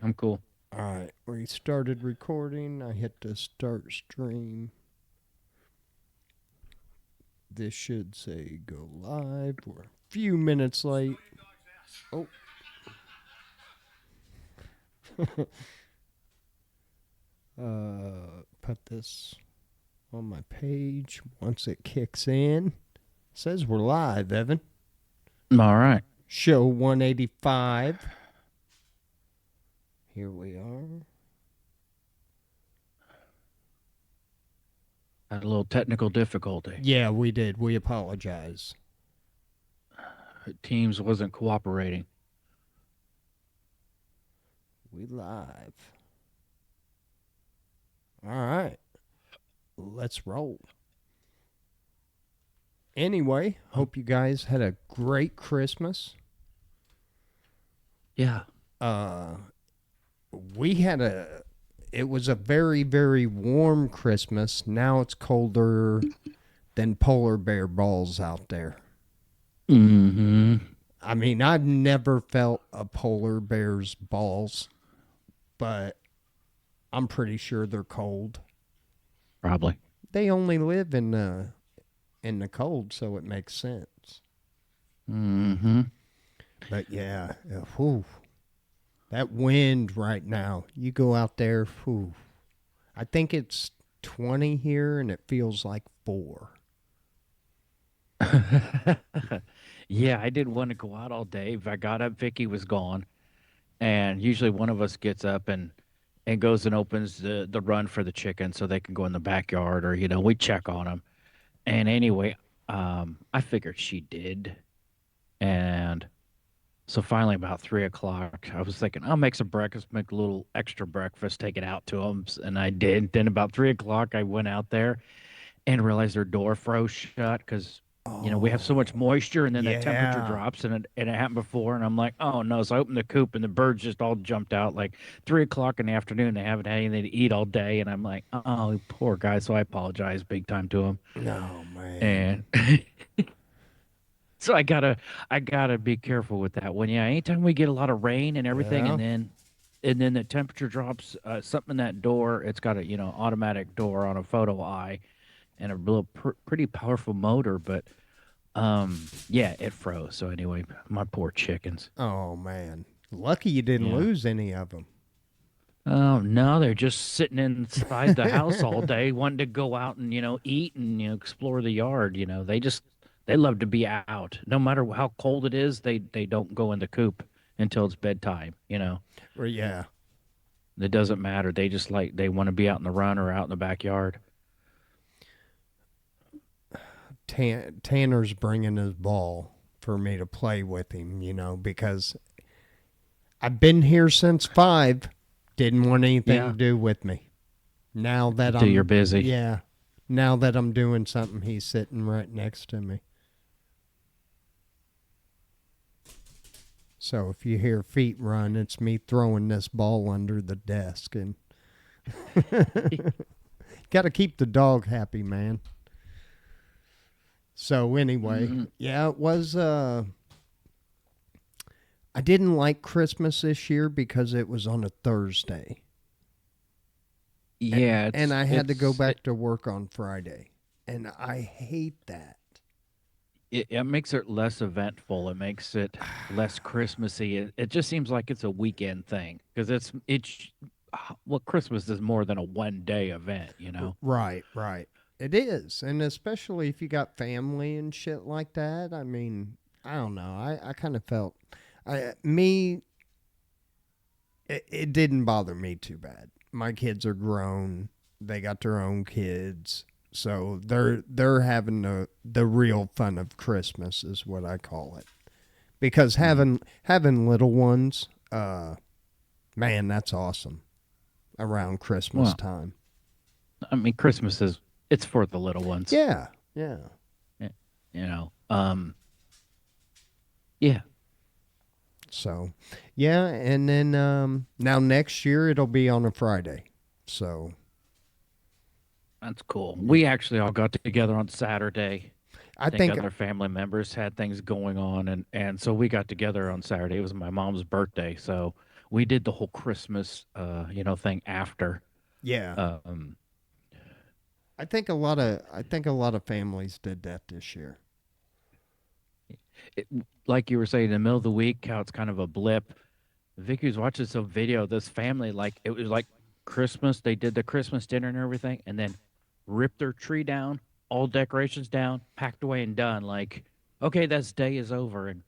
I'm cool. All right, we started recording. I hit the start stream. This should say go live. We're a few minutes late. Oh, put this on my page once it kicks in. It says we're live, Evan. All right. Show 185. Here we are. Had a little technical difficulty. Yeah, we did. We apologize. Teams wasn't cooperating. We live. All right. Let's roll. Anyway, hope you guys had a great Christmas. Yeah. We had it was a very, very warm Christmas. Now it's colder than polar bear balls out there. Mm-hmm. I mean, I've never felt a polar bear's balls, but I'm pretty sure they're cold. Probably. They only live in the cold, so it makes sense. Mm-hmm. But yeah, whew, that wind right now. You go out there, whew, I think it's 20 here, and it feels like 4. Yeah, I didn't want to go out all day. If I got up, Vicky was gone. And usually one of us gets up and goes and opens the run for the chicken so they can go in the backyard or, we check on them. And anyway, I figured she did. And so finally, about 3 o'clock, I was thinking, I'll make some breakfast, make a little extra breakfast, take it out to them. And I did. Then about 3 o'clock, I went out there and realized their door froze shut because, we have so Oh, much moisture and then the temperature yeah. drops and it happened before. And I'm like, oh no. So I opened the coop and the birds just all jumped out like 3 o'clock in the afternoon. They haven't had anything to eat all day. And I'm like, oh, poor guy. So I apologize big time to him. No, man. And so I gotta be careful with that one. Yeah, anytime we get a lot of rain and everything, Yeah. and then the temperature drops, something in that door, it's got a automatic door on a photo eye, and a little pretty powerful motor, but yeah, it froze. So anyway, my poor chickens. Oh, man. Lucky you didn't Yeah. lose any of them. Oh no, they're just sitting inside the house all day, wanting to go out and eat and explore the yard. They love to be out, no matter how cold it is. They don't go in the coop until it's bedtime. Or, yeah. It doesn't matter. They want to be out in the run or out in the backyard. Tanner's bringing his ball for me to play with him, because I've been here since 5. Didn't want anything Yeah, to do with me. Now that until you're busy. yeah, now that I'm doing something, he's sitting right next to me. So if you hear feet run, it's me throwing this ball under the desk, and got to keep the dog happy, man. So anyway, Hmm. yeah, it was. I didn't like Christmas this year because it was on a Thursday, Yeah, and it's I had to go it's back to work on Friday, and I hate that. it makes it less eventful. It makes it less Christmassy. It just seems like it's a weekend thing because it's well, Christmas is more than a 1 day event. Right, right. It is, and especially if you got family and shit like that. I mean, I don't know. I kind of felt, me, it didn't bother me too bad. My kids are grown; they got their own kids, so they're having the real fun of Christmas is what I call it. Because Mm. having little ones, man, that's awesome around Christmas Well, time. I mean, Christmas is it's for the little ones. Yeah, yeah. y- You know. Yeah, So, yeah, and then now next year it'll be on a Friday. So, that's cool. yeah. We actually all got together on Saturday. I I think think other family members had things going on, and so we got together on Saturday. It was my mom's birthday, so we did the whole Christmas, thing after. Yeah. Um, I think a lot of families did that this year. it, like you were saying, in the middle of the week, how it's kind of a blip. Vicky was watching some video of this family, like it was like Christmas. They did the Christmas dinner and everything, and then ripped their tree down, all decorations down, packed away and done. Like, okay, this day is over, and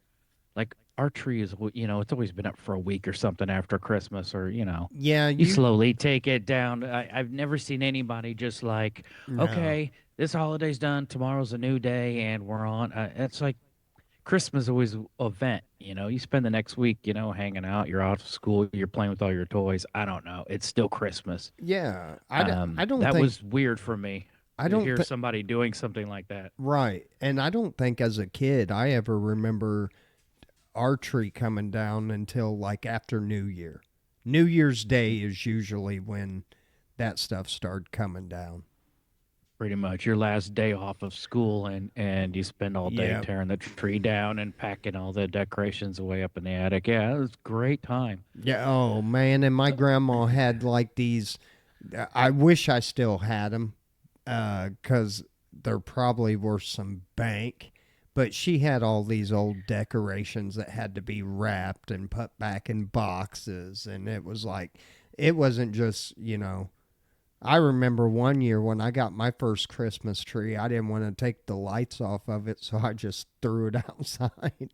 like our tree is, it's always been up for a week or something after Christmas, or Yeah, you you slowly take it down. I've never seen anybody just like, no. okay, this holiday's done, tomorrow's a new day, and we're on. It's like Christmas is always an event. You spend the next week, hanging out. You're out of school. You're playing with all your toys. I don't know. It's still Christmas. Yeah, I don't That think was weird for me I to don't hear think somebody doing something like that. right, and I don't think as a kid I ever remember our tree coming down until like after New Year. New Year's Day is usually when that stuff started coming down. Pretty much your last day off of school, and you spend all day Yeah. tearing the tree down and packing all the decorations away up in the attic. Yeah, it was a great time. Yeah. Oh man, and my grandma had like these. I wish I still had them, because there probably were some bank. But she had all these old decorations that had to be wrapped and put back in boxes, and it was like, it wasn't just I remember one year when I got my first Christmas tree, I didn't want to take the lights off of it, so I just threw it outside.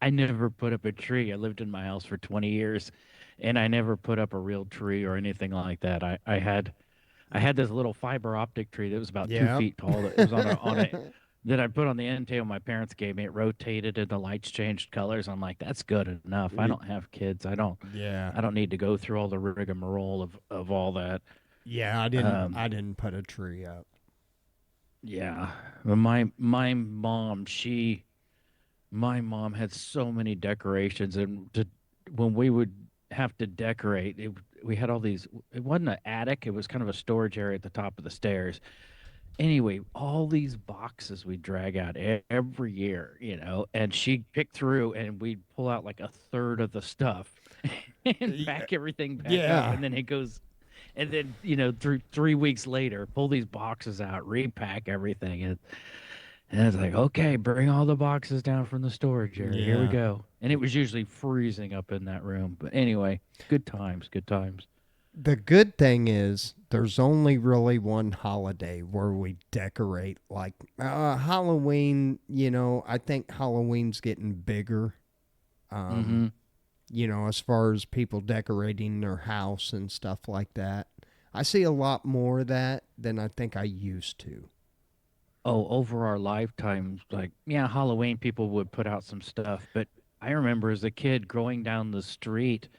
I never put up a tree. I lived in my house for 20 years, and I never put up a real tree or anything like that. I had this little fiber optic tree that was about two Yep. feet tall. That it was on a that I put on the end table my parents gave me. It rotated and the lights changed colors. I'm like, that's good enough. I don't have kids. Yeah. I don't need to go through all the rigmarole of all that. Yeah, Um, I didn't put a tree up. yeah, but my mom had so many decorations, and when we would have to decorate, we had all these. It wasn't an attic; it was kind of a storage area at the top of the stairs. Anyway, all these boxes we drag out every year, and she'd pick through, and we'd pull out like a third of the stuff and Yeah. pack everything back up, Yeah. and then it goes. And then, through 3 weeks later, pull these boxes out, repack everything, and it's like, okay, bring all the boxes down from the storage area. Here we Yeah. go. And it was usually freezing up in that room. But anyway, good times, good times. The good thing is there's only really one holiday where we decorate like Halloween, I think Halloween's getting bigger. Um, Hmm. as far as people decorating their house and stuff like that. I see a lot more of that than I think I used to. Oh, over our lifetimes, like, yeah, Halloween people would put out some stuff. But I remember as a kid going down the street,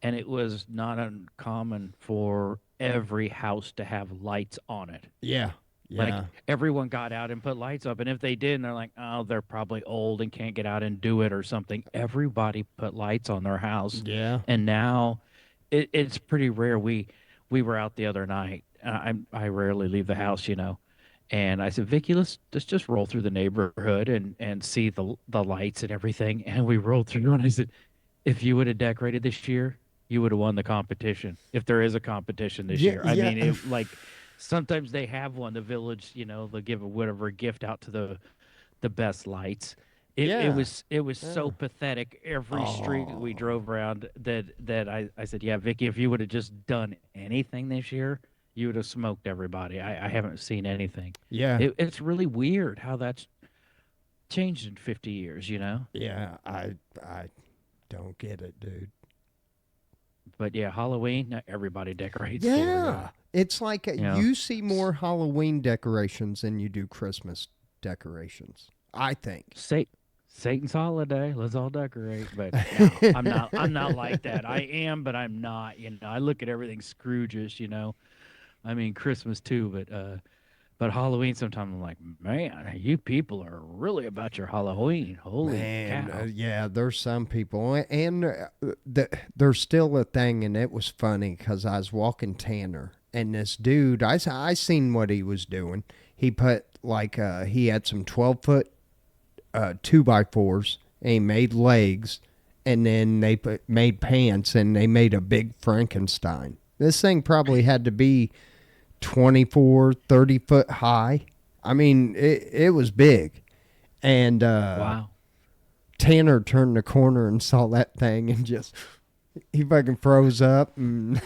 and it was not uncommon for every house to have lights on it. Yeah. Like Yeah. everyone got out and put lights up, and if they did, and they're like, "Oh, they're probably old and can't get out and do it or something." Everybody put lights on their house, Yeah. and now it's pretty rare. We were out the other night. I rarely leave the house, and I said, "Vicky, let's just roll through the neighborhood and see the lights and everything." And we rolled through, and I said, "If you would have decorated this year, you would have won the competition. If there is a competition this Yeah. year, I Yeah. mean, it like." Sometimes they have one. The village, they'll give a whatever gift out to the best lights. It Yeah. was so Yeah. pathetic. Every street we Oh. drove around, that I said, yeah, Vicky, if you would have just done anything this year, you would have smoked everybody. I haven't seen anything. Yeah. It's really weird how that's changed in 50 years. Yeah. I don't get it, dude. But yeah, Halloween, not everybody decorates for Yeah. It's like you know you see more Halloween decorations than you do Christmas decorations. I think. Sa- Satan's holiday. Let's all decorate. But no, I'm not. I'm not like that. I am, but I'm not. I look at everything Scroogish. I mean Christmas too, but Halloween. Sometimes I'm like, man, you people are really about your Halloween. Holy Man, cow! yeah, there's some people, and there's still a thing, and it was funny because I was walking Tanner, and this dude, I seen what he was doing. He put like he had some 12-foot 2x4s, and he made legs, and then they made pants, and they made a big Frankenstein. This thing probably had to be 24, 30 foot high. I mean, it was big. And Wow. Tanner turned the corner and saw that thing and just, he fucking froze up. And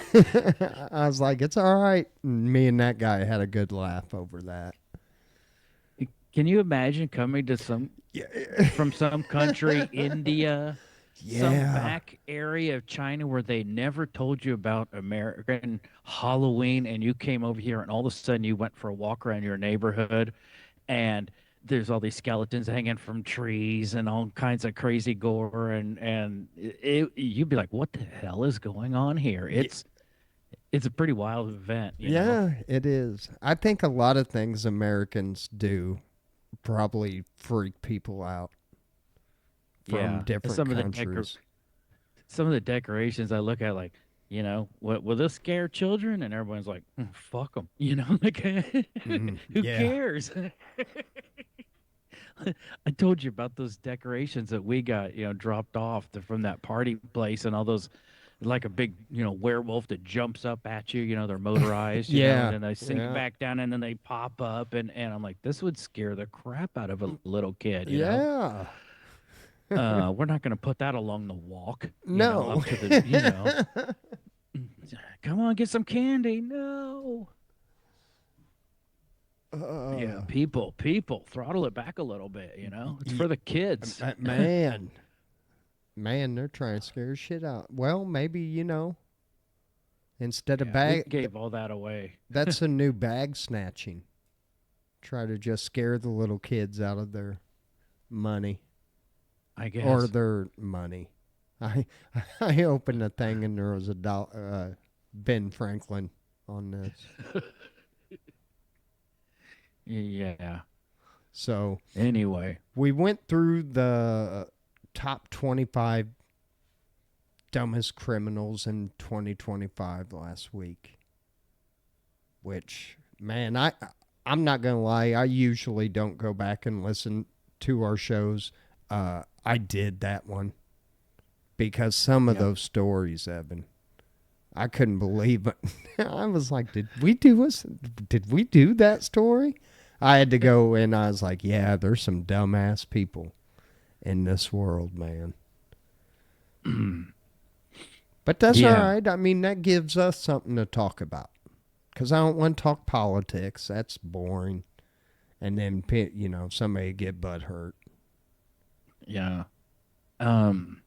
I was like, it's all right. And me and that guy had a good laugh over that. Can you imagine coming to some Yeah. from some country, India, some Yeah. back area of China where they never told you about American Halloween, and you came over here, and all of a sudden you went for a walk around your neighborhood, and there's all these skeletons hanging from trees and all kinds of crazy gore, and you'd be like, "What the hell is going on here?" It's a pretty wild event, you know. Yeah, it is. I think a lot of things Americans do probably freak people out from Yeah, and different countries. some of the decorations I look at, like, what will this scare children? And everyone's like, fuck them, like, who Yeah. cares? I told you about those decorations that we got, dropped off from that party place, and all those, like a big, werewolf that jumps up at you, they're motorized, and Yeah. then they sink Yeah. back down, and then they pop up, and I'm like, this would scare the crap out of a little kid. Yeah. We're not going to put that along the walk, No. up to the, come on, get some candy. No. Yeah, uh, people, throttle it back a little bit, It's for the kids. man. Man, they're trying to scare shit out. Well, maybe, instead of Yeah, we bag, gave all that away, that's a new bag snatching. Try to just scare the little kids out of their money I or guess. their money. I I opened a thing and there was a Ben Franklin on this. Yeah. So Anyway, we went through the top 25 dumbest criminals in 2025 last week. Which, man, I'm not gonna lie. I usually don't go back and listen to our shows. I did that one because some of yep. those stories, Evan, I couldn't believe it. I was like, Did we do that story? I had to go and I was like, yeah, there's some dumbass people in this world, man. But that's all Yeah. right. I mean, that gives us something to talk about. Because I don't want to talk politics. That's boring. And then, somebody get butt hurt. Yeah. Um,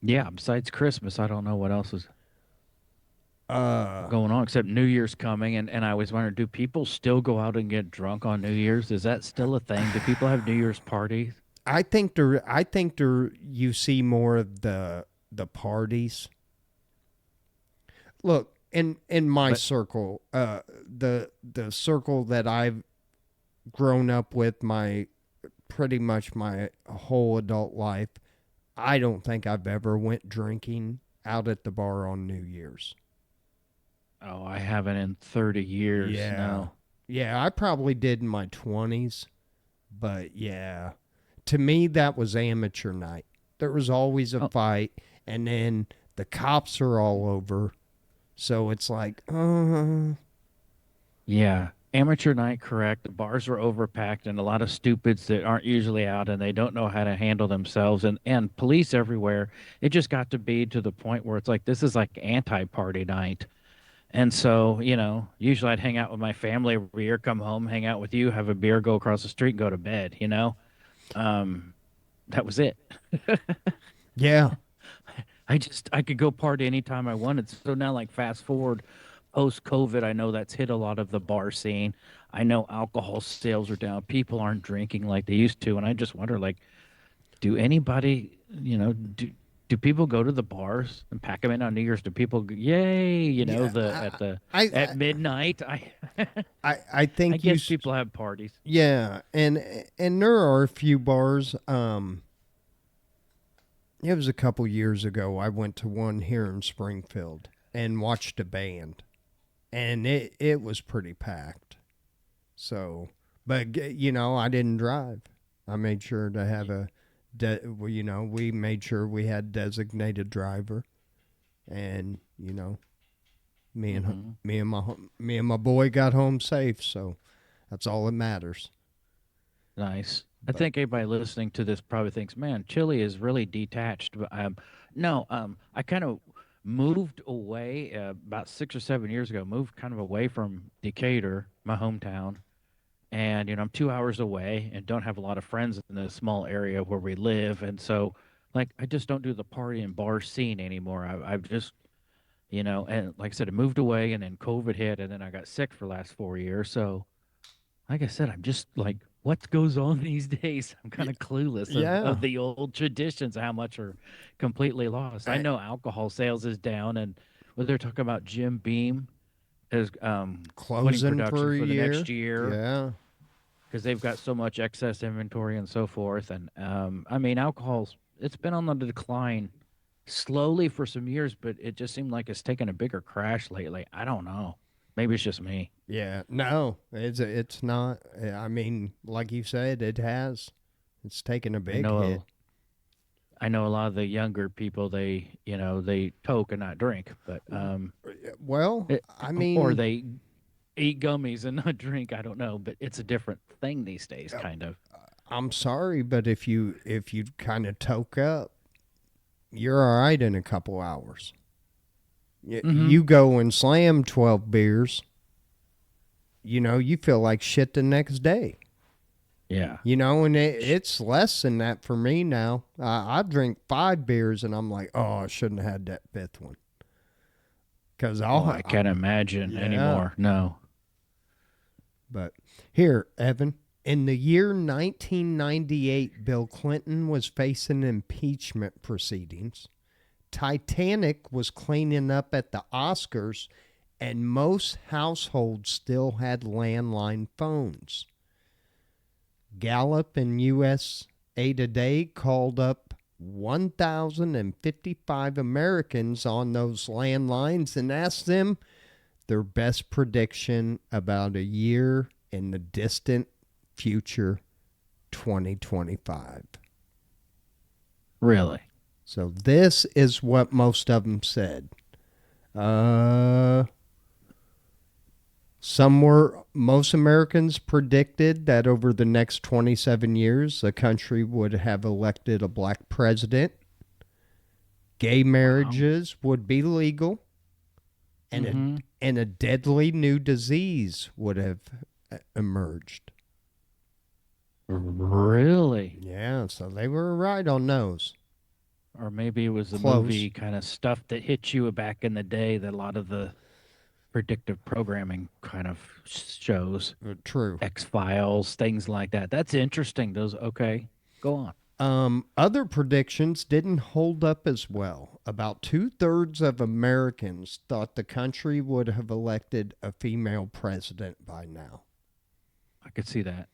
yeah, besides Christmas, I don't know what else is Uh, going on except New Year's coming, and I was wondering, do people still go out and get drunk on New Year's? Is that still a thing? Do people have New Year's parties? I think you see more of the parties. Look, in my But circle, the circle that I've grown up with my pretty much my whole adult life, I don't think I've ever went drinking out at the bar on New Year's. oh, I haven't in 30 years. Yeah. No. Yeah, I probably did in my 20s, but yeah. To me that was amateur night. There was always a Oh, fight and then the cops are all over. So it's like, yeah. Amateur night, correct. The bars were overpacked, and a lot of stupids that aren't usually out, and they don't know how to handle themselves, and police everywhere. It just got to the point where it's like, this is like anti-party night. And so, usually I'd hang out with my family every year, come home, hang out with you, have a beer, go across the street, and go to bed. Um, that was it. yeah. I could go party anytime I wanted. So now, like, fast forward post COVID, I know that's hit a lot of the bar scene. I know alcohol sales are down. People aren't drinking like they used to. And I just wonder, like, do anybody, do people go to the bars and pack them in on New Year's? Do people, yay, Yeah. at midnight? I I think guess people have parties. yeah, and there are a few bars. It was a couple years ago. I went to one here in Springfield and watched a band, and it was pretty packed. So, but I didn't drive. I made sure to have a We made sure we had designated driver, and me and Hmm. me and my boy got home safe, so that's all that matters. Nice. I But think everybody listening to this probably thinks, "Man, Chili is really detached." But no, I kind of moved away about 6 or 7 years ago. Moved kind of away from Decatur, my hometown, and I'm 2 hours away and don't have a lot of friends in the small area where we live, and so like I just don't do the party and bar scene anymore. I've just and like I said, I moved away, and then COVID hit, and then I got sick for the last 4 years, so like I said, I'm just like, what goes on these days? I'm kind of clueless of yeah, the old traditions, how much are completely lost. I I, know alcohol sales is down, and what they're talking about, Jim Beam is quitting closing production for a for the next year. year Yeah, because they've got so much excess inventory and so forth. And I mean, alcohol's it's been on the decline slowly for some years, but it just seemed like it's taken a bigger crash lately. I don't know. Maybe it's just me. yeah. No, it's not. I mean, like you said, it has. It's taken a I big hit. know I know a lot of the younger people they toke and not drink, but Well, it, I or mean, they eat gummies and not drink. I don't know, but it's a different thing these days, kind of. I'm sorry, but if you kind of toke up, you're all right in a couple hours. Mm-hmm. You go and slam 12 beers, you feel like shit the next day. Yeah. And Sh- it's less than that for me now. I drink 5 beers and I'm like, oh, I shouldn't have had that fifth one. Because Oh, I can't imagine yeah. anymore. No. But here, Evan, in the year 1998, Bill Clinton was facing impeachment proceedings. Titanic was cleaning up at the Oscars, and most households still had landline phones. Gallup and USA Today called up 1,055 Americans on those landlines and asked them their best prediction about a year in the distant future, 2025. Really. So this is what most of them said. Uh, most Americans predicted that over the next 27 years, the country would have elected a black president, gay Wow. marriages would be legal, and a, Mm-hmm. and a deadly new disease would have emerged. Really? Yeah, so they were right on those. Or maybe it was the Close. movie kind of stuff that hit you back in the day that a lot of the predictive programming kind of shows. True. X-Files, things like that. That's interesting. Those okay. Go on. Other predictions didn't hold up as well. About 2/3 of Americans thought the country would have elected a female president by now. I could see that.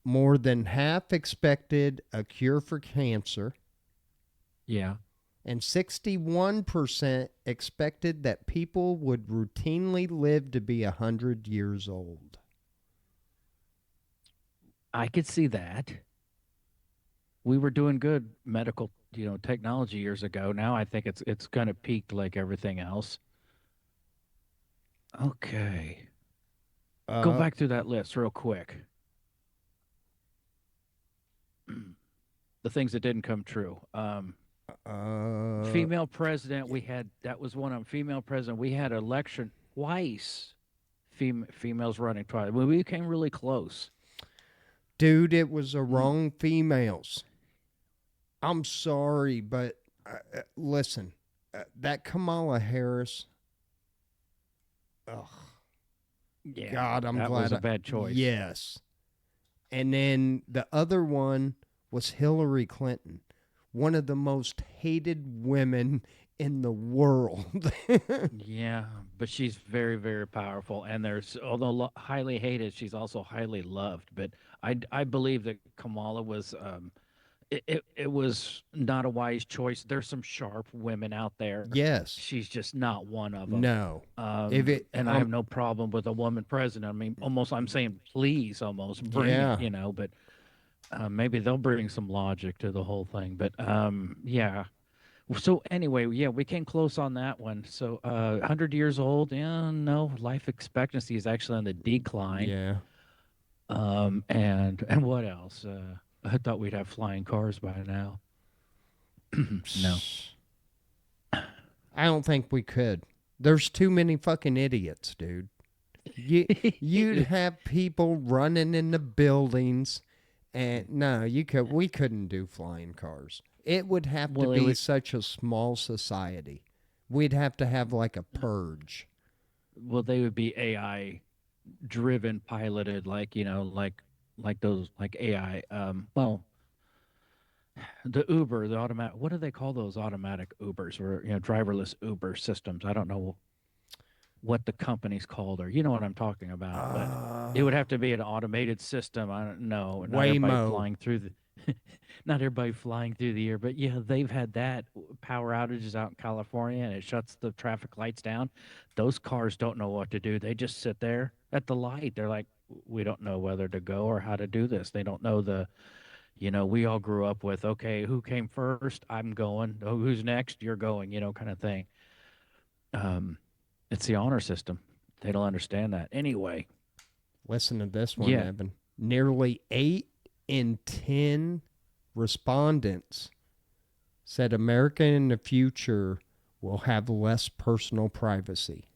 More than half expected a cure for cancer, Yeah. and 61% expected that people would routinely live to be 100 years old. I could see that. We were doing good medical, technology years ago. Now I think it's kind of peaked like everything else. Okay. Go Uh, back through that list real quick. The things that didn't come true. uh, Female president, we had that was one of them. Female president, we had election twice. Females running twice. We became really close. dude, it was the Mm, wrong females. I'm sorry, but listen, that Kamala Harris, ugh, yeah, God, I'm that glad. was a bad choice. Yes. And then the other one was Hillary Clinton, one of the most hated women in the world. Yeah, but she's very, very powerful, and there's although highly hated, she's also highly loved. But I believe that Kamala was it was not a wise choice. There's some sharp women out there. Yes. She's just not one of them. No. If it, And I have no problem with a woman president. I mean, almost I'm saying please almost bring it, yeah. but Maybe they'll bring some logic to the whole thing. But yeah. So anyway, yeah, we came close on that one. So 100 years old, yeah, no, life expectancy is actually on the decline. Yeah. And what else? I thought we'd have flying cars by now. No. I don't think we could. There's too many fucking idiots, dude. You you'd have people running in the buildings, and no, we couldn't do flying cars. It would have to Well, it be would. such a small society. We'd have to have like a purge. Well, they would be AI driven, piloted, like like those, like AI. Well, the Uber, the automatic. What do they call those automatic Ubers, or driverless Uber systems? I don't know what the company's called, or you know what I'm talking about. But it would have to be an automated system. I don't know, not everybody Waymo. flying through the not everybody flying through the air. But yeah, they've had that power outages out in California, and it shuts the traffic lights down. Those cars don't know what to do. They just sit there at the light. They're like, we don't know whether to go or how to do this. They don't know we all grew up with, okay, who came first? I'm going. Oh, who's next? You're going, kind of thing. Um, it's the honor system. They don't understand that. Anyway, Listen to this one, yeah. Evan. Nearly 8 in 10 respondents said America in the future will have less personal privacy.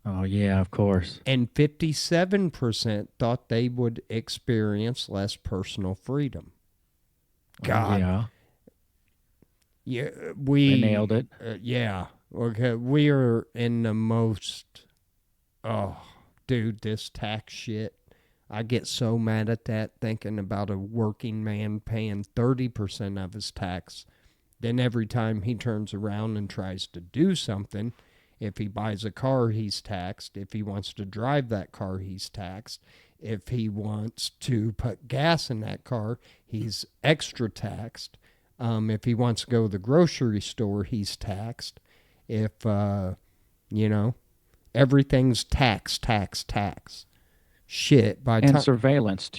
Oh, yeah, of course. And 57% thought they would experience less personal freedom. Oh, God, yeah. yeah, They nailed it. yeah, okay, we are in the most, oh, dude, this tax shit. I get so mad at that thinking about a working man paying 30% of his tax. Then every time he turns around and tries to do something, if he buys a car, he's taxed. If he wants to drive that car, he's taxed. If he wants to put gas in that car, he's extra taxed. If he wants to go to the grocery store, he's taxed. If, you know, everything's tax, tax, tax. Shit, by And time. surveillanced.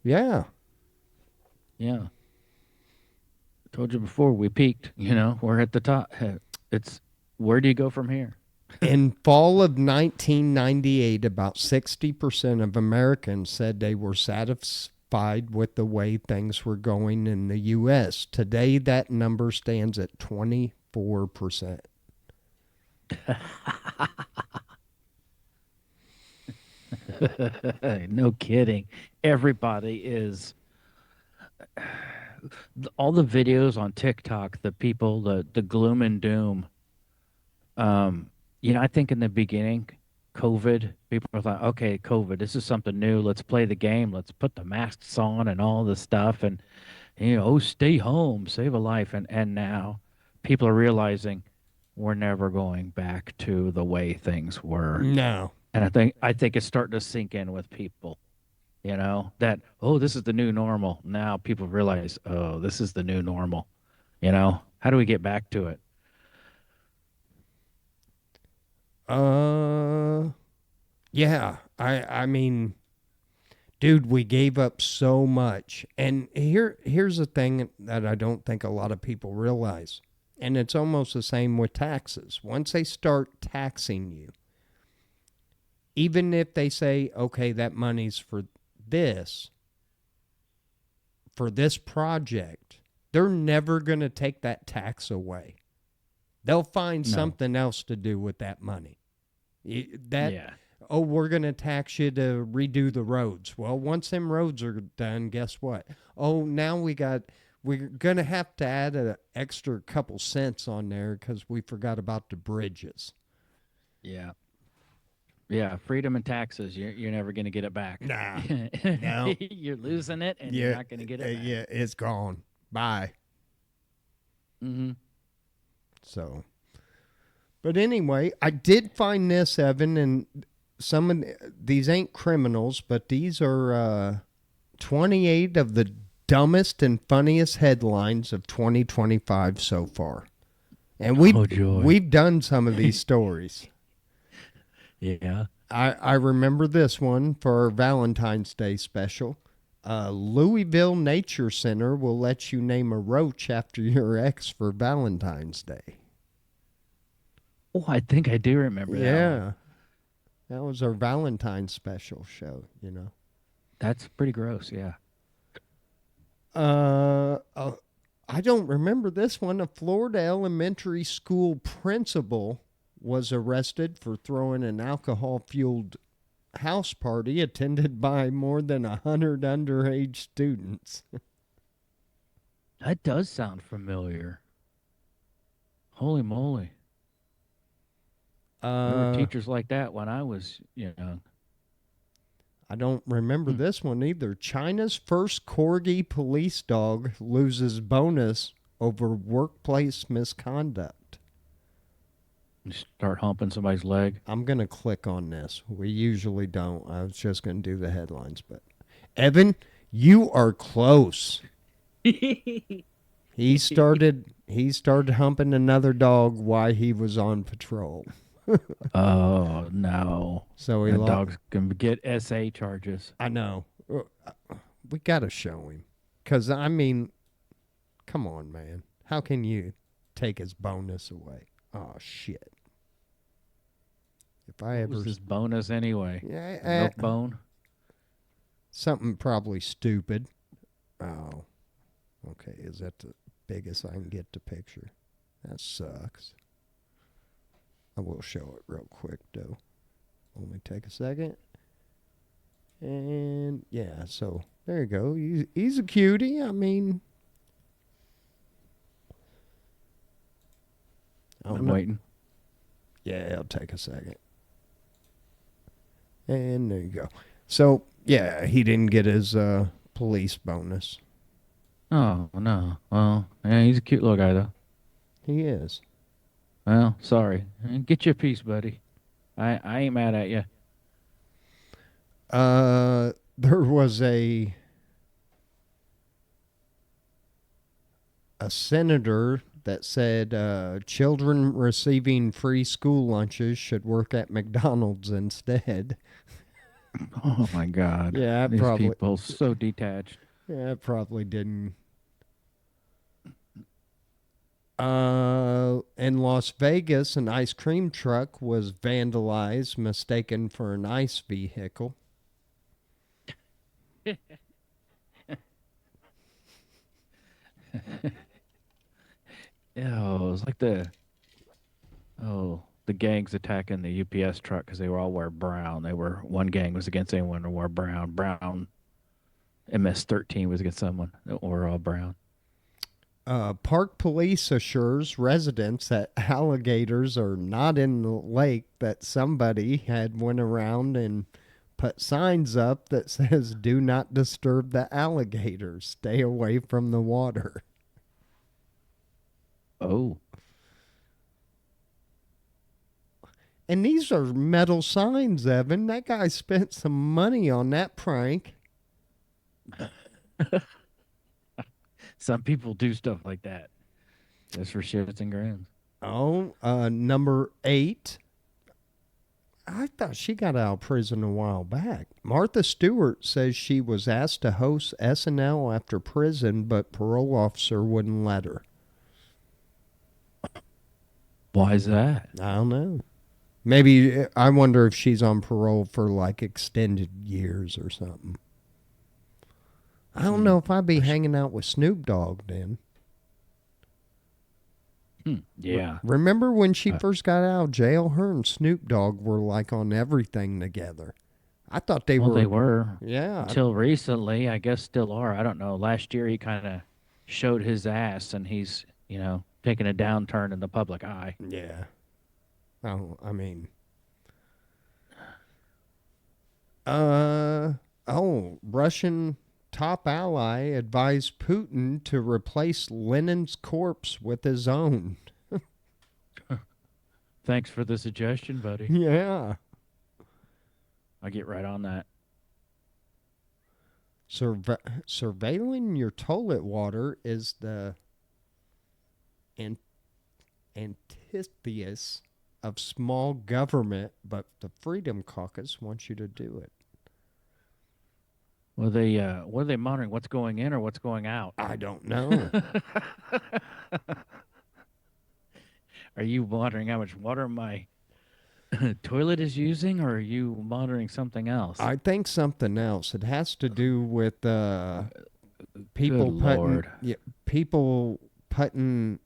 Yeah. Yeah. Told you before, we peaked. We're at the top. It's Where do you go from here? In fall of 1998, about 60% of Americans said they were satisfied with the way things were going in the U.S. Today, that number stands at 24%. No kidding. Everybody is all the videos on TikTok, the people, the gloom and doom. I think in the beginning, COVID, people thought, okay, COVID, this is something new. Let's play the game. Let's put the masks on and all this stuff. And, oh, stay home, save a life. And now people are realizing we're never going back to the way things were. No. And I think it's starting to sink in with people, that, oh, this is the new normal. Now people realize, oh, this is the new normal. How do we get back to it? Yeah. I mean, dude, we gave up so much. And here's the thing that I don't think a lot of people realize. And it's almost the same with taxes. Once they start taxing you, even if they say, okay, that money's this, for this project, they're never going to take that tax away. They'll find No. something else to do with that money. That, Yeah. oh, we're going to tax you to redo the roads. Well, once them roads are done, guess what? Oh, now we're going to have to add an extra couple cents on there because we forgot about the bridges. Yeah. Yeah, freedom and taxes. You're never going to get it back. Nah. No. You're losing it, and you're not going to get it back. Yeah, it's gone. Bye. Mm-hmm. So, but anyway, I did find this, Evan, and some of these ain't criminals, but these are 28 of the dumbest and funniest headlines of 2025 so far. And Oh, joy. we've done some of these stories. Yeah. I remember this one for our Valentine's Day special. Louisville Nature Center will let you name a roach after your ex for Valentine's Day. Oh, I think I do remember that one. Yeah, that was our Valentine's special show, you know. That's pretty gross. Yeah. Uh, uh, I don't remember this one. A Florida elementary school principal was arrested for throwing an alcohol fueled house party attended by more than 100 underage students. That does sound familiar. Holy moly. There were Uh, teachers like that when I was young. I don't remember Hmm. this one either. China's first corgi police dog loses bonus over workplace misconduct. You start humping somebody's leg. I'm going to click on this. We usually don't. I was just going to do the headlines, but Evan, you are close. He started humping another dog while he was on patrol. Oh no. So he That lost. dog's gonna get SA charges. I know. We got to show him. Cuz I mean, come on, man. How can you take his bonus away? Oh shit. If I What ever was this bonus anyway? A yeah, milk bone? something probably stupid. Oh, okay. Is that the biggest I can get to picture? That sucks. I will show it real quick though. Only take a second. And yeah, so there you go. He's a cutie. I mean, I don't I'm know. waiting. Yeah, it'll take a second. And there you go. So yeah, he didn't get his police bonus. Oh no. Well, yeah, he's a cute little guy though. He is. Well, sorry. Get your piece, buddy. I ain't mad at you. There was a senator that said children receiving free school lunches should work at McDonald's instead. Oh my God. Yeah, These people so detached. probably didn't. In Las Vegas, an ice cream truck was vandalized, mistaken for an ice vehicle. Yeah, it was like the gangs attacking the UPS truck because they were all wearing brown. One gang was against anyone who wore brown. Brown MS-13 was against someone that wore all brown. Park police assures residents that alligators are not in the lake. That somebody had went around and put signs up that says "Do not disturb the alligators. Stay away from the water." Oh, And these are metal signs, Evan. That guy spent some money on that prank. some people do stuff like that just for shits and grins. Oh, number 8. I thought she got out of prison a while back. Martha Stewart says she was asked to host SNL after prison, but parole officer wouldn't let her. Why is that? I don't know. Maybe I wonder if she's on parole for like extended years or something. I don't know if I'd be hanging out with Snoop Dogg then. Yeah. Remember when she Uh, first got out of jail? Her and Snoop Dogg were like on everything together. I thought they well, were. they were Yeah. until recently. I guess still are. I don't know. Last year he kind of showed his ass, and he's taking a downturn in the public eye. Yeah. Oh, I mean. Russian top ally advised Putin to replace Lenin's corpse with his own. Thanks for the suggestion, buddy. Yeah. I'll get right on that. Surveilling your toilet water is the an- antithesis of small government, but the Freedom Caucus wants you to do it. what are they monitoring? What's going in or what's going out? I don't know. Are you monitoring how much water my toilet is using, or are you monitoring something else? I think something else. It has to do with Good people putting Lord. yeah, people putting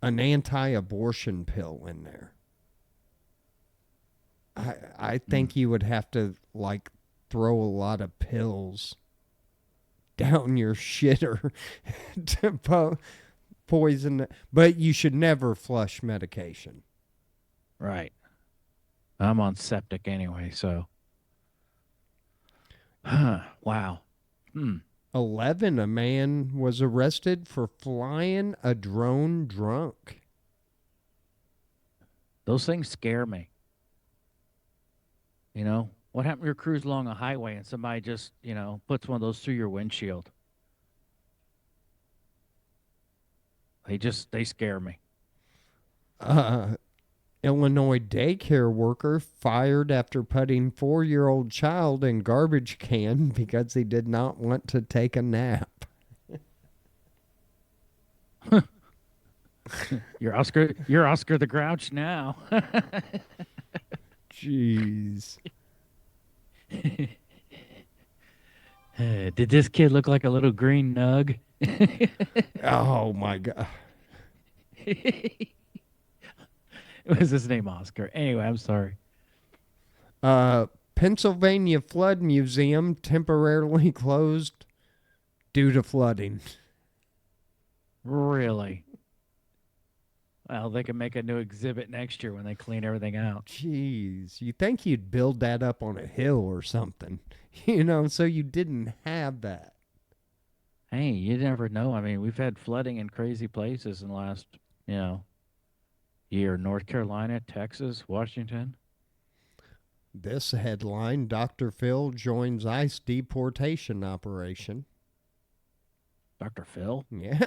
an anti-abortion pill in there. I Mm. think you would have to like throw a lot of pills down your shitter to poison it. But you should never flush medication. Right. I'm on septic anyway, so. Wow. Hmm. 11, a man was arrested for flying a drone drunk. Those things scare me. What happened to your cruise along a highway and somebody just, puts one of those through your windshield? They scare me. Uh, Illinois daycare worker fired after putting 4-year-old child in garbage can because he did not want to take a nap. You're Oscar the Grouch now. Jeez. Did this kid look like a little green nug? Oh my god. Was his name Oscar? Anyway, I'm sorry. Pennsylvania Flood Museum temporarily closed due to flooding. Really? Well, they can make a new exhibit next year when they clean everything out. Jeez, you think you'd build that up on a hill or something, so you didn't have that. Hey, you never know. I mean, we've had flooding in crazy places in the last, you know, year. North Carolina, Texas, Washington. This headline: Dr. Phil joins ICE deportation operation. Dr. Phil? Yeah.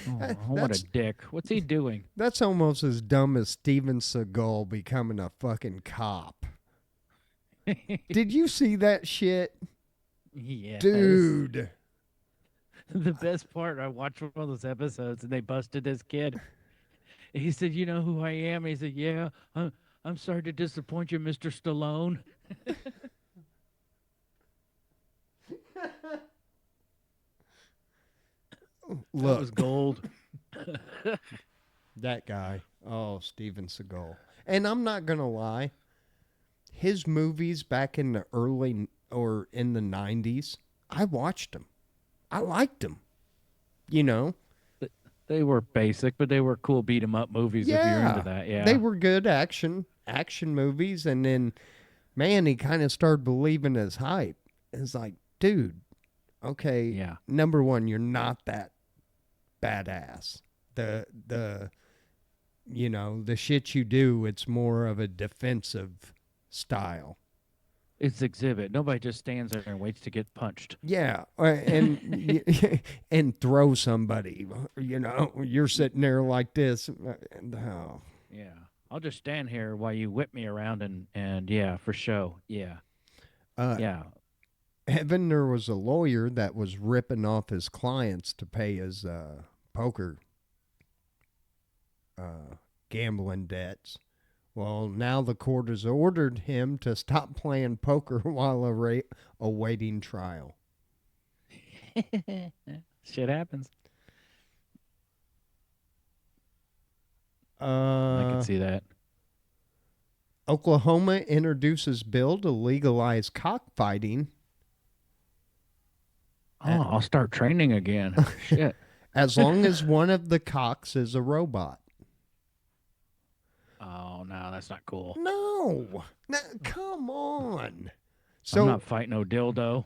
Oh, what a that's dick. What's he doing? that's almost as dumb as Steven Seagal becoming a fucking cop. Did you see that shit? Yes. Dude. The best part, I watched one of those episodes and they busted this kid. He said, "You know who I am?" He said, "Yeah, I'm sorry to disappoint you, Mr. Stallone." That was Look, gold. that guy. Oh, Steven Seagal. And I'm not going to lie. His movies back in the early or in the 90s, I watched them. I liked them. You know? They were basic, but they were cool beat 'em up movies if you're into Yeah. that. They Yeah. were good action movies, and then man, he kind of started believing his hype. It's like, dude, okay, Yeah. number one, you're not that badass. The the shit you do, it's more of a defensive style. It's exhibit. Nobody just stands there and waits to get punched. Yeah, and and throw somebody. You're sitting there like this. Oh. Yeah. I'll just stand here while you whip me around and yeah, for show. Yeah. Uh, Yeah. Evan, there was a lawyer that was ripping off his clients to pay his poker gambling debts. Well, now the court has ordered him to stop playing poker while awaiting trial. Shit happens. I can Uh, see that. Oklahoma introduces bill to legalize cockfighting Oh, I'll start training again. Shit. as long as one of the cocks is a robot. Oh no, that's not cool. No, come on. I'm So not fighting no dildo.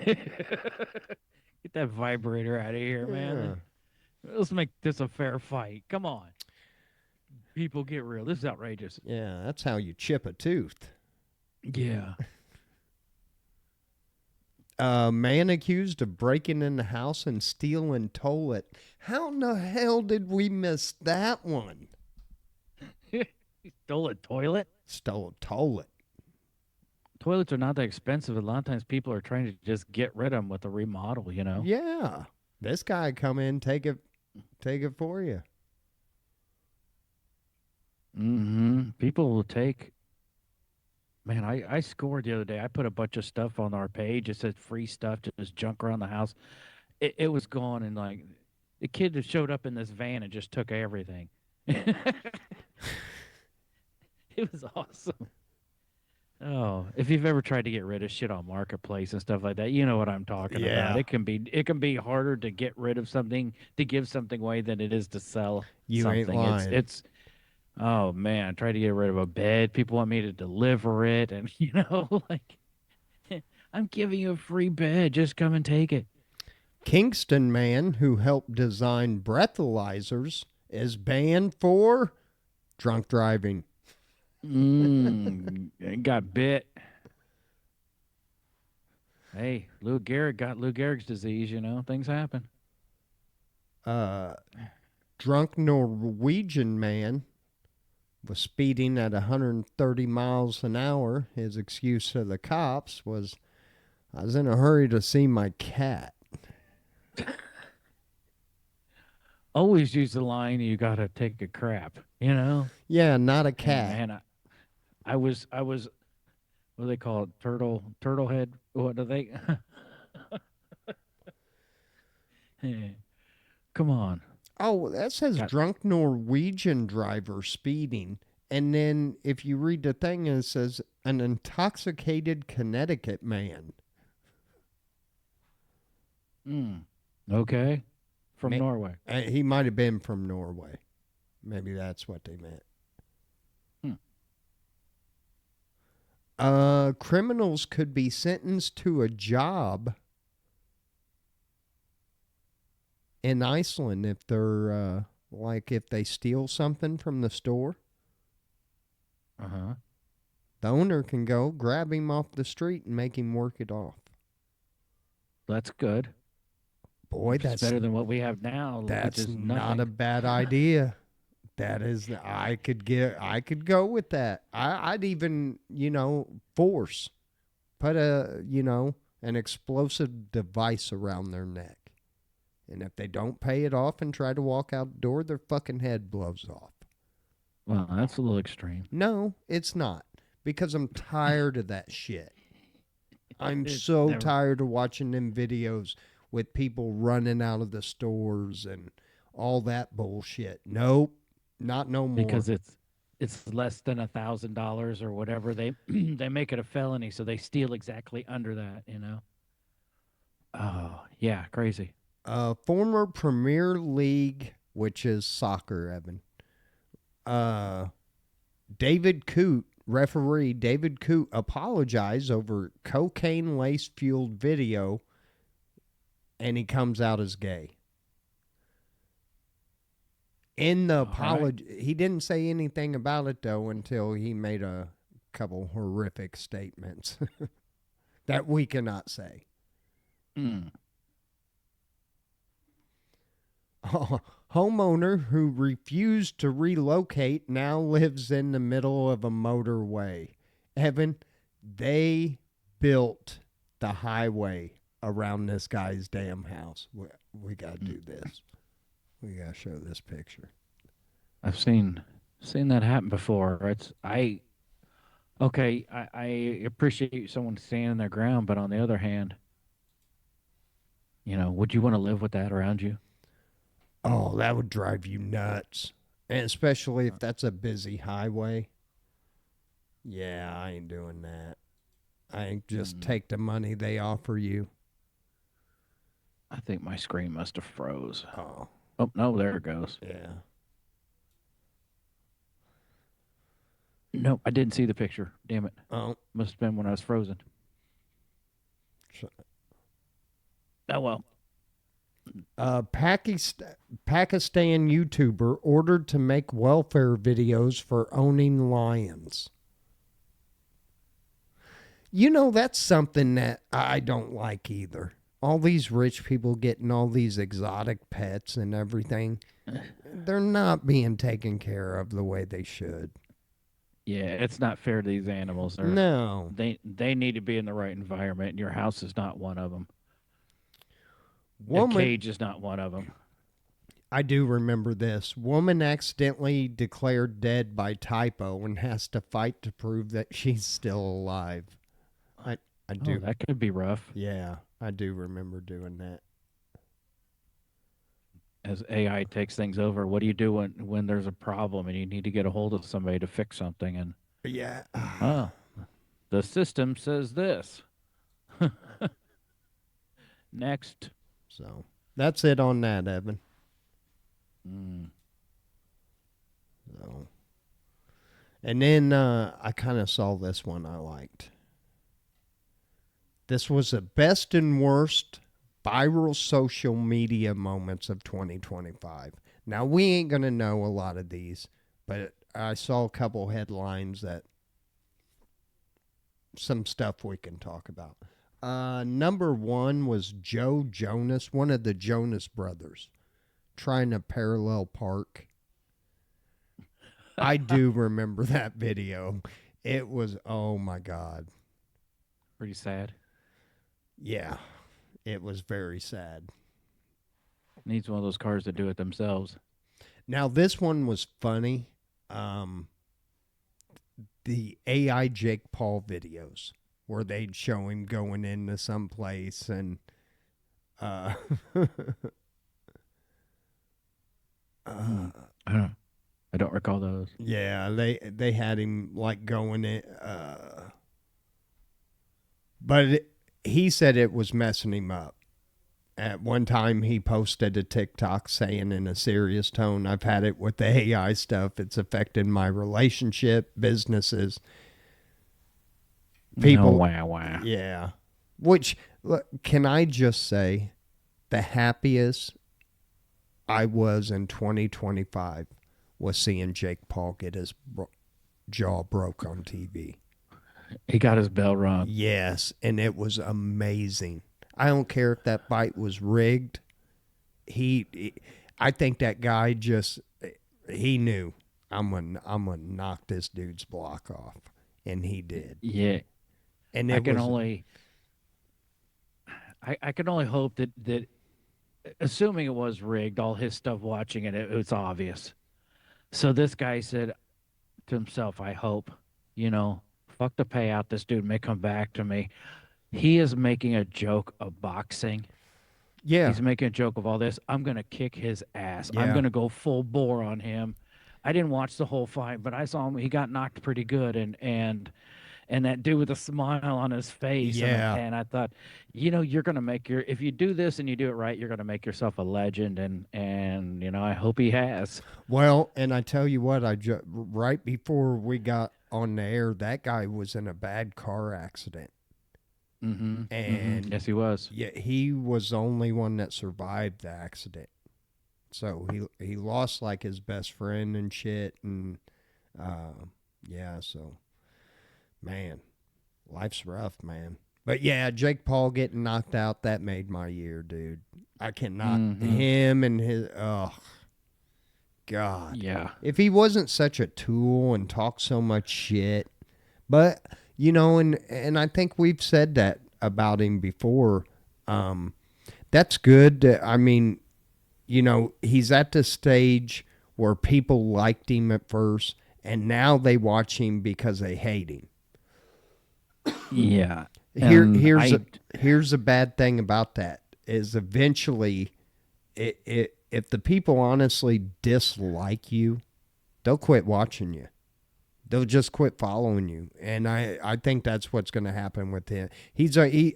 Get that vibrator out of here, man. yeah, Let's make this a fair fight. Come on. People get real. This is outrageous. yeah, that's how you chip a tooth. Yeah. A man accused of breaking in the house and stealing toilet. How in the hell did we miss that one? Stole a toilet? Stole a toilet. Toilets are not that expensive. A lot of times people are trying to just get rid of them with a remodel, you know? Yeah. This guy come in, take it for you. People will take. Man, I scored the other day. I put a bunch of stuff on our page. It said free stuff, just junk around the house. It was gone, and like the kid just showed up in this van and just took everything. It was awesome. Oh, if you've ever tried to get rid of shit on marketplace and stuff like that, you know what I'm talking about. Yeah. It can be harder to get rid of something, to give something away than it is to sell You ain't something. lying. It's oh man, I tried to get rid of a bed. People want me to deliver it, and like I'm giving you a free bed. Just come and take it. Kingston man who helped design breathalyzers is banned for drunk driving. It got bit. Hey, Lou Gehrig got Lou Gehrig's disease. Things happen. Uh, Drunk Norwegian man was speeding at 130 miles an hour. His excuse to the cops was, I was in a hurry to see my cat. Always use the line, "You gotta take a crap." Yeah, not a Hey cat. man, I was what do they call it? Turtle head. What do they? Come on. Oh, that says Got drunk Norwegian driver speeding. And then if you read the thing, it says an intoxicated Connecticut man. okay from Ma- Norway. He might have been from Norway. Maybe that's what they meant. Hmm. Criminals could be sentenced to a job in Iceland if they're like if they steal something from the store. Uh huh. The owner can go grab him off the street and make him work it off. That's good. Boy, It's better than what we have now, which that's is not a nothing. bad idea. That is, I could go with that. I'd even, force put an explosive device around their neck, and if they don't pay it off and try to walk out the door, their fucking head blows off. Well, that's a little extreme. No, it's not, because I'm tired of that shit. I'm It's so never tired of watching them videos with people running out of the stores and all that bullshit. Nope, not no more. because it's less than $1,000 or whatever. They they make it a felony, so they steal exactly under that. Oh yeah, crazy. Former Premier League, which is soccer, Evan. Uh, David Coote, referee David Coote, apologized over cocaine lace fueled video, and he comes out as gay. In the All right. apology, he didn't say anything about it though until he made a couple horrific statements that we cannot say. Mm. Homeowner who refused to relocate now lives in the middle of a motorway. Evan, they built the highway around this guy's damn house. We got to do this. We got to show this picture. I've seen that happen before. It's I okay. I appreciate someone standing their ground, but on the other hand, would you want to live with that around you? Oh, that would drive you nuts. And especially if that's a busy highway. Yeah, I ain't doing that. I ain't just Mm. take the money they offer you. I think my screen must have froze. Oh, Oh no, there it goes. yeah. No, I didn't see the picture. Damn it. Oh, Must have been when I was frozen. so, Oh well. Pakistan YouTuber ordered to make welfare videos for owning lions. That's something that I don't like either. All these rich people getting all these exotic pets and everything, they're not being taken care of the way they should. Yeah, it's not fair to these animals. No. They need to be in the right environment, and your house is not one of them. A Woman, cage is not one of them. I do remember this. Woman accidentally declared dead by typo and has to fight to prove that she's still alive. I, I Oh, do. that could be rough. Yeah, I do remember doing that. As AI takes things over, what do you do when there's a problem and you need to get a hold of somebody to fix something? And Yeah. oh, the system says this. Next. So that's it on that, Evan. Mm. So, and then I kind of saw this one I liked. This was the best and worst viral social media moments of 2025. Now, we ain't going to know a lot of these, but I saw a couple headlines that some stuff we can talk about. Number one was Joe Jonas, one of the Jonas brothers, trying to parallel park. I do remember that video. It was, oh my God. Pretty sad. Yeah, it was very sad. Needs one of those cars to do it themselves. Now, this one was funny. Um, the AI Jake Paul videos where they'd show him going into some place and uh, Hmm. I don't. I don't recall those. yeah, they had him like going in, but he said it was messing him up. At one time, he posted a TikTok saying in a serious tone, "I've had it with the AI stuff. It's affected my relationship, businesses, Oh people." wow, wow. Yeah. Which, look, can I just say, the happiest I was in 2025 was seeing Jake Paul get his jaw broke on TV. He got his bell rung. Yes, and it was amazing. I don't care if that fight was rigged. I think that guy just he knew I'm gonna knock this dude's block off, and he did. Yeah, And I it can was only. I can only hope that assuming it was rigged, all his stuff watching it, it's obvious. So this guy said to himself, "I hope, you know, fuck the payout. This dude may come back to me." He is making a joke of boxing. yeah, He's making a joke of all this. I'm gonna kick his ass. I'm yeah. gonna go full bore on him. I didn't watch the whole fight, but I saw him. He got knocked pretty good, and that dude with a smile on his face, Yeah. and I thought, you're gonna make your if you do this and you do it right, you're gonna make yourself a legend, and I hope he has. Well, and I tell you what, right before we got on the air, that guy was in a bad car accident, Mm-hmm. Mm-hmm. and Yes, he was. yeah, he was the only one that survived the accident. So he lost like his best friend and shit, and uh, yeah, so man, life's rough, man. But yeah, Jake Paul getting knocked out, that made my year, dude. I cannot Mm-hmm. him and his God. Yeah. If he wasn't such a tool and talked so much shit, but and I think we've said that about him before. Um, that's good. I mean, he's at the stage where people liked him at first, and now they watch him because they hate him. Yeah. Here, And here's a, here's a bad thing about that is eventually, if the people honestly dislike you, they'll quit watching you. They'll just quit following you, and I think that's what's going to happen with him.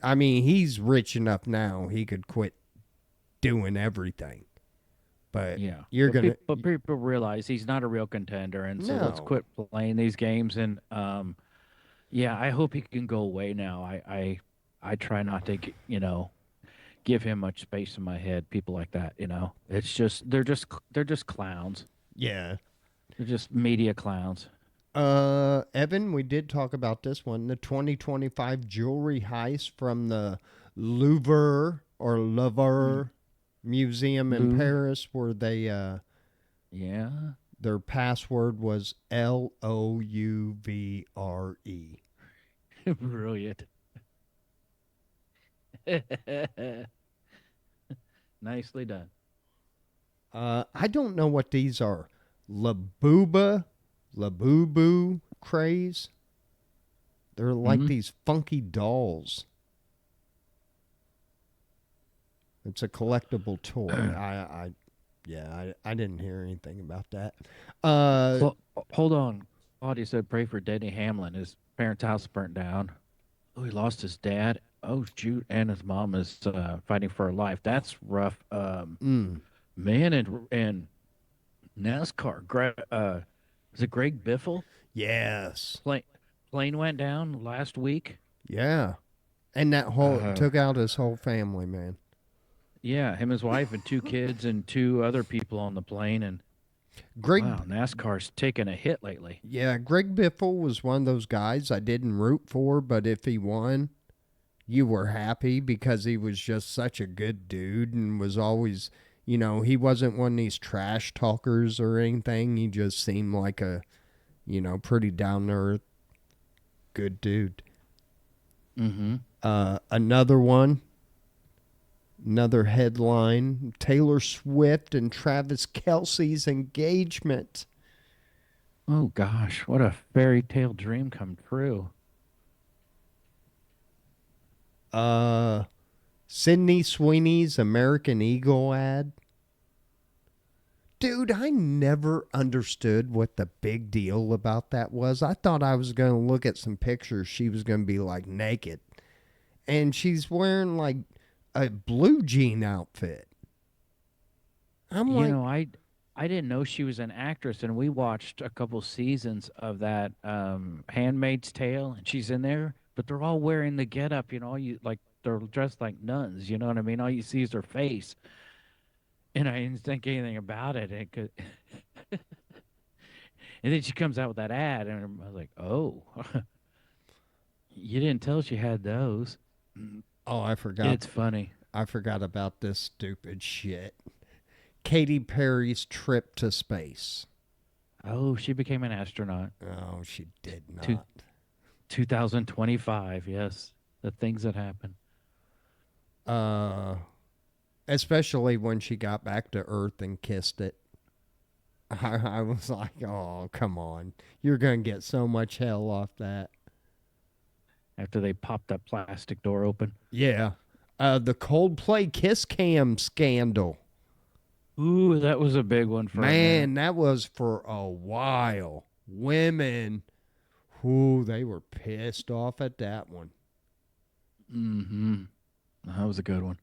I mean, he's rich enough now; he could quit doing everything. But yeah. you're But gonna people realize he's not a real contender, and so let's no, quit playing these games. And yeah, I hope he can go away now. I try not to give him much space in my head. People like that, it's just they're just clowns. yeah. They're just media clowns. Evan, we did talk about this one, the 2025 jewelry heist from the Louvre Mm, Museum in Louvre. Paris, where they Yeah. Their password was Louvre. Brilliant. Nicely done. I don't know what these are. Labuba, Labubu craze. They're like Hmm. these funky dolls. It's a collectible toy. I didn't hear anything about that. Uh, Well, hold on. Claudia said, "Pray for Denny Hamlin. His parents' house burnt down. Oh, he lost his dad. Oh, shoot, and his mom is fighting for her life. That's rough. mm, Man, and NASCAR. Was it Greg Biffle? yes, Plane plane went down last week. yeah, and that whole Uh, took out his whole family, man. yeah, him, his wife, and two kids, and two other people on the plane. And Greg, wow, NASCAR's taken a hit lately. yeah, Greg Biffle was one of those guys I didn't root for, but if he won, you were happy because he was just such a good dude and was always, he wasn't one of these trash talkers or anything. He just seemed like a, pretty down to earth, good dude. Mm-hmm. Another one, another headline: Taylor Swift and Travis Kelsey's engagement. Oh gosh, what a fairy tale dream come true. Uh, Sydney Sweeney's American Eagle ad. Dude, I never understood what the big deal about that was. I thought I was going to look at some pictures. She was going to be like naked. And she's wearing like a blue jean outfit. I'm You like, know, I didn't know she was an actress, and we watched a couple seasons of that Handmaid's Tale, and she's in there, but they're all wearing the getup, you like they're dressed like nuns, you know what I mean? All you see is her face, and I didn't think anything about it. And then she comes out with that ad, and I was like, oh, you didn't tell she had those. Mm. oh, It's funny. I forgot about this stupid shit. Katy Perry's trip to space. Oh, she became an astronaut. Oh, she did Two, not. 2025, yes. The things that happen. Uh, Especially when she got back to Earth and kissed it. I was like, oh, come on. You're going to get so much hell off that. After they popped that plastic door open. Yeah. The Coldplay Kiss Cam scandal. Ooh, that was a big one for a minute. Man, that was for a while. Women, whoo, they were pissed off at that one. Mm-hmm. That was a good one.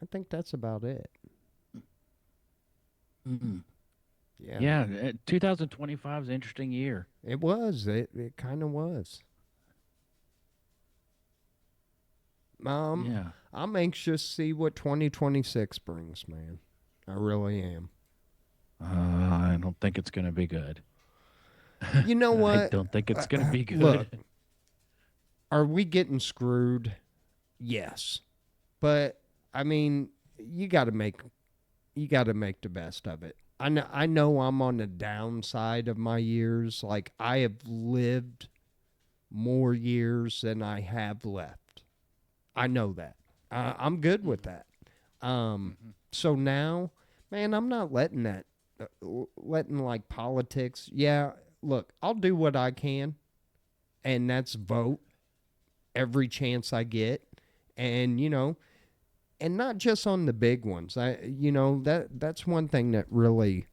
I think that's about it. Mm-hmm. Yeah, Yeah, man. 2025 is an interesting year. It was. It kind of was. Yeah. I'm anxious to see what 2026 brings, man. I really am. I don't think it's going to be good. You know I what? don't think it's going to be Look, good. are we getting screwed? Yes. But I mean, you got to make the best of it. I know I'm on the downside of my years. Like I have lived more years than I have left. I know that. I'm good with that. Mm-hmm. So now, man, I'm not letting that, letting like politics. Yeah, look, I'll do what I can, and that's vote every chance I get, and and not just on the big ones. That's one thing that really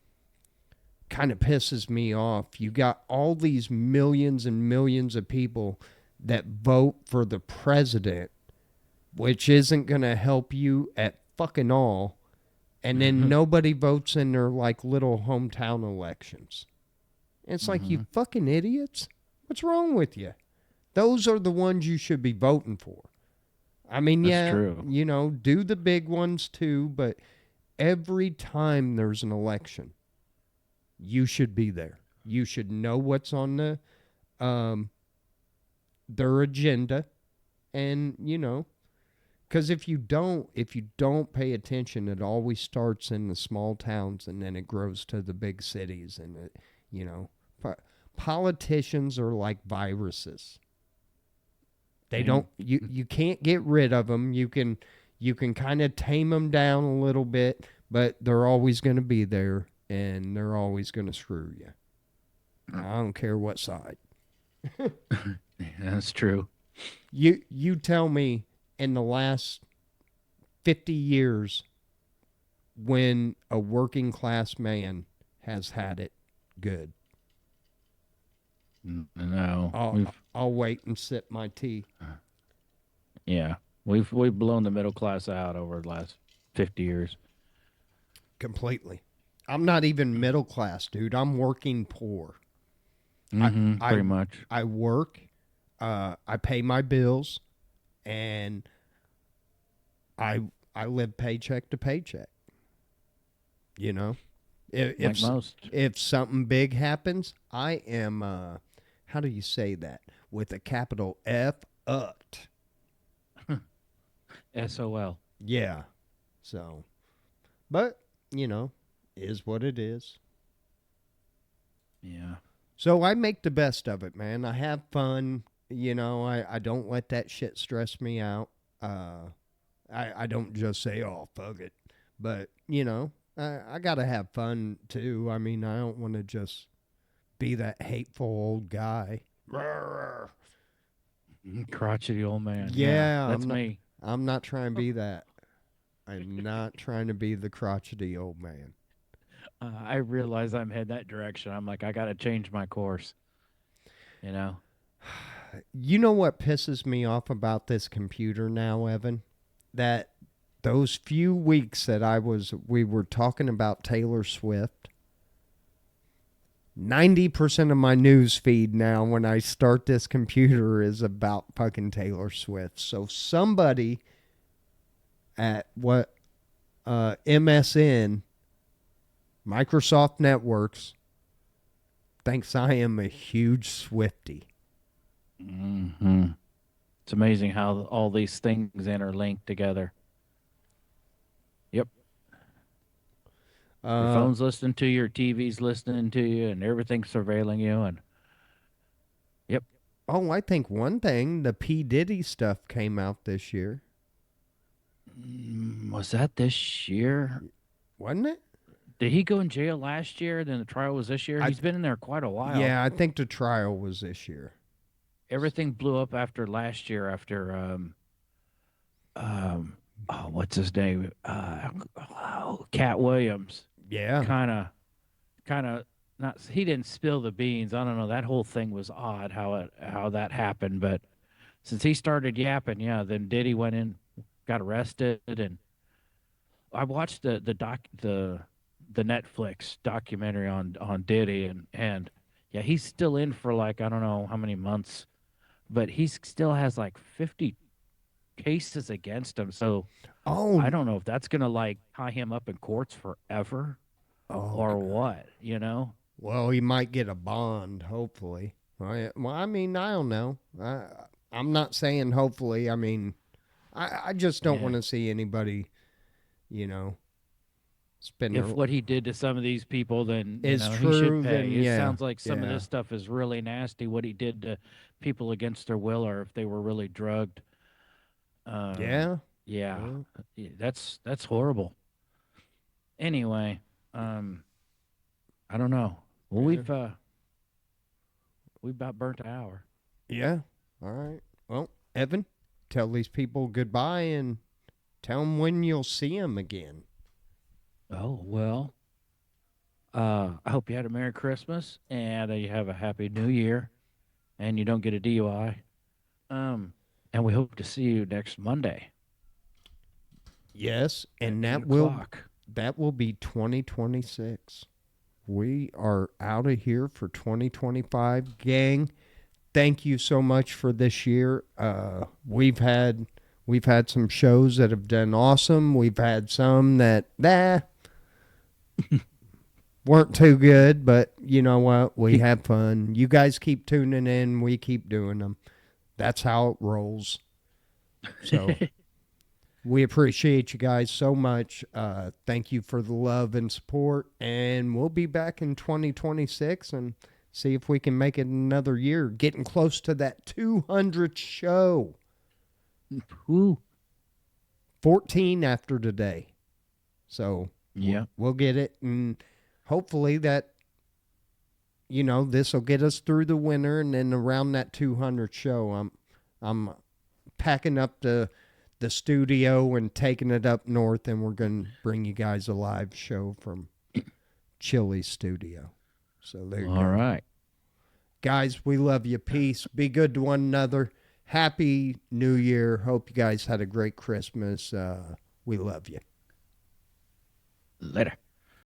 kind of pisses me off. You got all these millions and millions of people that vote for the president, which isn't going to help you at fucking all. And then nobody votes in their like little hometown elections. It's like, you Mm-hmm. fucking idiots. What's wrong with you? Those are the ones you should be voting for. I mean, That's yeah, true. do the big ones too, but every time there's an election, you should be there. You should know what's on um, their agenda, and Because if you don't pay attention, it always starts in the small towns and then it grows to the big cities. And it, you know, po- politicians are like viruses. They Mm. don't. You can't get rid of them. You can kind of tame them down a little bit, but they're always going to be there, and they're always going to screw you. I don't care what side. That's true. You tell me in the last 50 years when a working class man has had it good. No, I'll I'll wait and sip my tea. yeah, we've blown the middle class out over the last 50 years. Completely. I'm not even middle class, dude. I'm working poor. I I Pretty much. I work, I pay my bills, and I I live paycheck to paycheck. You know, if Like if, most. if something big happens, I am how do you say that with a capital F upped. SOL. Yeah. So, but is what it is. Yeah. So I make the best of it, man. I have fun. I don't let that shit stress me out. I don't just say, oh, fuck it. But, I got to have fun too. I mean, I don't want to just be that hateful old guy. Crotchety old man. Yeah, Yeah, that's me. I'm not trying to be that. I'm not trying to be the crotchety old man. I realize I'm heading that direction. I'm like, I got to change my course. You know? You know what pisses me off about this computer now, Evan? That those few weeks that we were talking about Taylor Swift, 90% of my news feed now when I start this computer is about fucking Taylor Swift. So somebody at MSN, Microsoft Networks, thinks I am a huge Swiftie. It's amazing how all these things interlink together. Yep. Your Uh, phone's listening to you, your TV's listening to you, and everything's surveilling you. And yep. oh, I think one thing, the P. Diddy stuff came out this year, Was that this year? wasn't it? Did he go in jail last year? Then the trial was this year? I He's been in there quite a while. Yeah, I think the trial was this year. Everything blew up after last year after oh, what's his name? Cat Williams. Yeah. Kind of not he didn't spill the beans. I don't know. That whole thing was odd how that happened, but since he started yapping, yeah, then Diddy went in, got arrested, and I watched the Netflix documentary on Diddy, and yeah, he's still in for like I don't know how many months, but he still has like 50 cases against him. So I Oh, don't know if that's gonna like tie him up in courts forever oh. or what, you know? Well, he might get a bond, hopefully. Well, I mean, I don't know. I'm not saying hopefully. I mean, I just don't Yeah. want to see anybody, you know, spend If their what he did to some of these people, then is he should true. pay. Then It yeah, sounds like some of yeah, this stuff is really nasty. What he did to people against their will, or if they were really drugged. Um, yeah. yeah, Well, that's horrible. Anyway, um, I don't know. Well, yeah. we've about burnt an hour. Yeah. All right. Well, Evan, tell these people goodbye and tell them when you'll see them again. Oh well. I hope you had a Merry Christmas and you have a Happy New Year, and you don't get a DUI. Um, and we hope to see you next Monday Yes, at and eight that will o'clock. that will be 2026. We are out of here for 2025, gang. Thank you so much for this year. We've had some shows that have done awesome. We've had some that weren't too good, but you know what? We had fun. You guys keep tuning in. We keep doing them. That's how it rolls. So We appreciate you guys so much. Thank you for the love and support. And we'll be back in 2026 and see if we can make it another year. Getting close to that 200 show. Woo. 14 after today. So Yeah. we'll get it. And hopefully that, this will get us through the winter. And then around that 200 show, I'm packing up the studio and taking it up north, and we're going to bring you guys a live show from Chili Studio. So there you go. All right. Guys, we love you. Peace. Be good to one another. Happy New Year. Hope you guys had a great Christmas. We love you. Later.